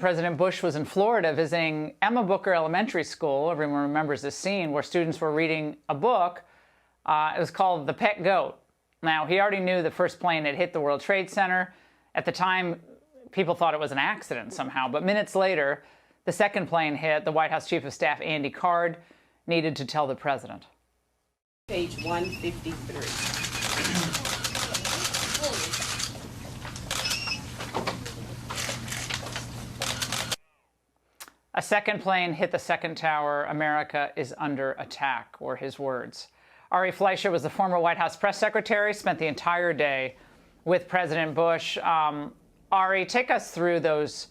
President Bush was in Florida visiting Emma Booker Elementary School. Everyone remembers this scene where students were reading a book. It was called The Pet Goat. Now, he already knew the first plane had hit the World Trade Center. At the time, people thought it was an accident somehow. But minutes later, the second plane hit. The White House Chief of Staff, Andy Card, needed to tell the president. Page 153. A second plane hit the second tower. America is under attack, were his words. Ari Fleischer was the former White House press secretary, spent the entire day with President Bush. Ari, take us through those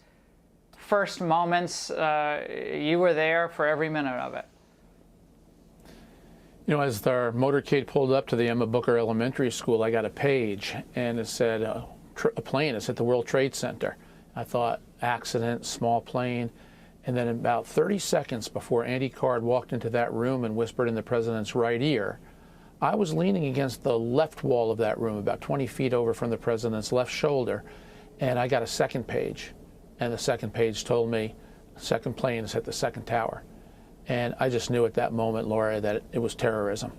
first moments. You were there for every minute of it. You know, as our motorcade pulled up to the Emma Booker Elementary School, I got a page, and it said a plane is at the World Trade Center. I thought, accident, small plane. And then about 30 seconds before Andy Card walked into that room and whispered in the president's right ear, I was leaning against the left wall of that room, about 20 feet over from the president's left shoulder, and I got a second page. And the second page told me, second plane is at the second tower. And I just knew at that moment, Laura, that it was terrorism.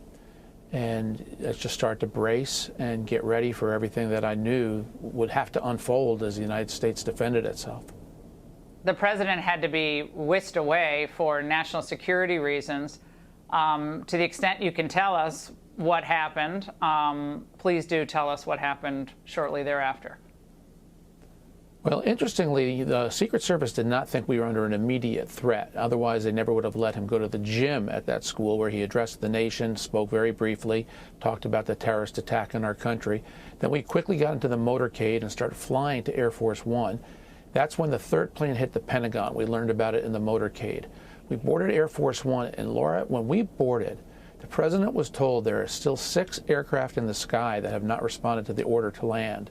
And I just started to brace and get ready for everything that I knew would have to unfold as the United States defended itself. The president had to be whisked away for national security reasons. To the extent you can tell us what happened, please do tell us what happened shortly thereafter. Well, interestingly, the Secret Service did not think we were under an immediate threat. Otherwise, they never would have let him go to the gym at that school where he addressed the nation, spoke very briefly, talked about the terrorist attack in our country. Then we quickly got into the motorcade and started flying to Air Force One. That's when the third plane hit the Pentagon. We learned about it in the motorcade. We boarded Air Force One, and Laura, when we boarded, the president was told there are still 6 aircraft in the sky that have not responded to the order to land.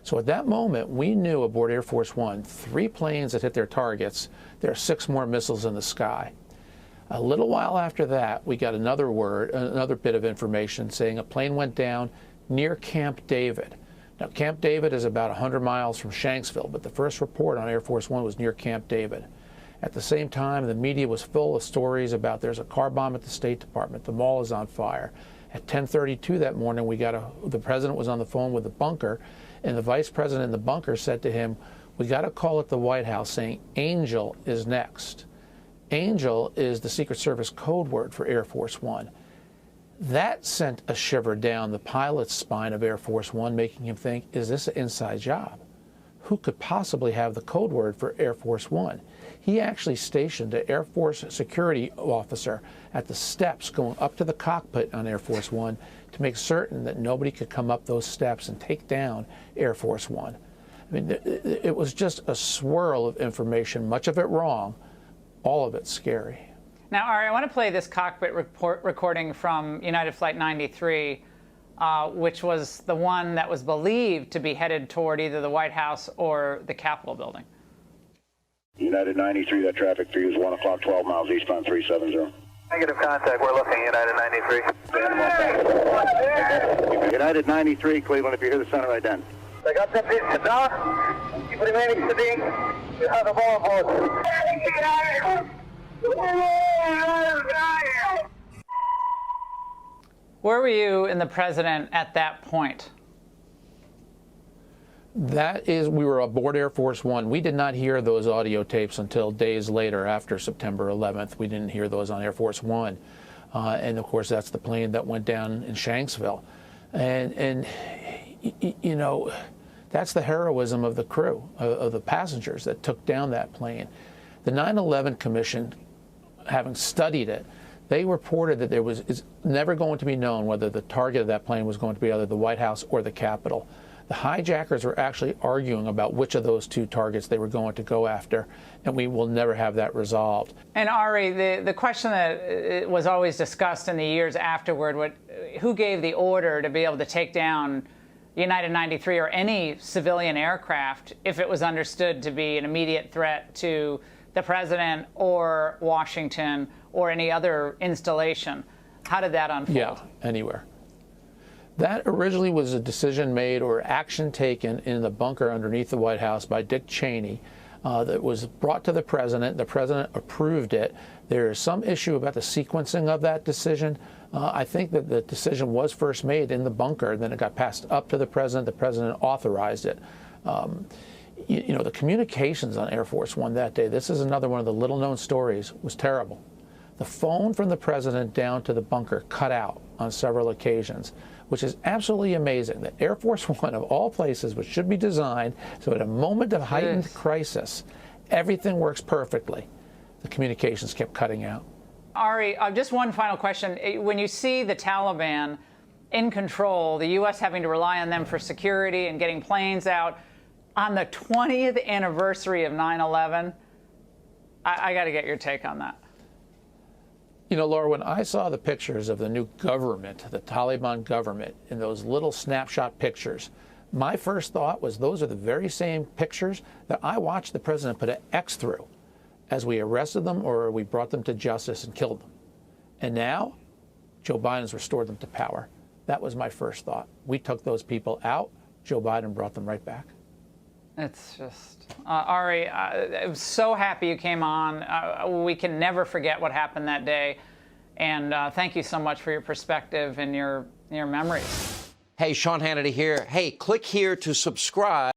So at that moment, we knew aboard Air Force One, 3 planes had hit their targets. There are 6 more missiles in the sky. A little while after that, we got another bit of information saying a plane went down near Camp David. Now, Camp David is about 100 miles from Shanksville, but the first report on Air Force One was near Camp David. At the same time, the media was full of stories about there's a car bomb at the State Department, the mall is on fire. At 10:32 that morning, the president was on the phone with the bunker, and the vice president in the bunker said to him, we got a call at the White House saying Angel is next. Angel is the Secret Service code word for Air Force One. That sent a shiver down the pilot's spine of Air Force One, making him think, is this an inside job? Who could possibly have the code word for Air Force One? He actually stationed an Air Force security officer at the steps going up to the cockpit on Air Force One to make certain that nobody could come up those steps and take down Air Force One. I mean, it was just a swirl of information, much of it wrong, all of it scary. Now, Ari, I want to play this cockpit recording from United Flight 93, which was the one that was believed to be headed toward either the White House or the Capitol building. United 93, that traffic for you is 1 o'clock, 12 miles eastbound 370. Negative contact, we're looking United 93. United 93, Cleveland, if you hear the center ident. I got that piece of down. Keep remaining steady. You have the ball board. Where were you and the president at that point? We were aboard Air Force One. We did not hear those audio tapes until days later after September 11th. We didn't hear those on Air Force One. And of course, that's the plane that went down in Shanksville. And you know, that's the heroism of the crew, of the passengers that took down that plane. The 9/11 Commission, having studied it, they reported that it's never going to be known whether the target of that plane was going to be either the White House or the Capitol. The hijackers were actually arguing about which of those 2 targets they were going to go after, and we will never have that resolved. And Ari, the question that was always discussed in the years afterward, who gave the order to be able to take down United 93 or any civilian aircraft if it was understood to be an immediate threat to the president or Washington or any other installation? How did that unfold? Yeah, anywhere. That originally was a decision made or action taken in the bunker underneath the White House by Dick Cheney that was brought to the president. The president approved it. There is some issue about the sequencing of that decision. I think that the decision was first made in the bunker, then it got passed up to the president. The president authorized it. You know, the communications on Air Force One that day, this is another one of the little-known stories, was terrible. The phone from the president down to the bunker cut out on several occasions, which is absolutely amazing that Air Force One, of all places, which should be designed so at a moment of heightened crisis, everything works perfectly. The communications kept cutting out. Ari, just one final question. When you see the Taliban in control, the U.S. having to rely on them for security and getting planes out, on the 20th anniversary of 9/11, I got to get your take on that. You know, Laura, when I saw the pictures of the new government, the Taliban government, in those little snapshot pictures, my first thought was those are the very same pictures that I watched the president put an X through as we arrested them or we brought them to justice and killed them. And now, Joe Biden's restored them to power. That was my first thought. We took those people out. Joe Biden brought them right back. It's just, Ari, I'm so happy you came on. We can never forget what happened that day. And thank you so much for your perspective and your memories. Hey, Sean Hannity here. Hey, click here to subscribe.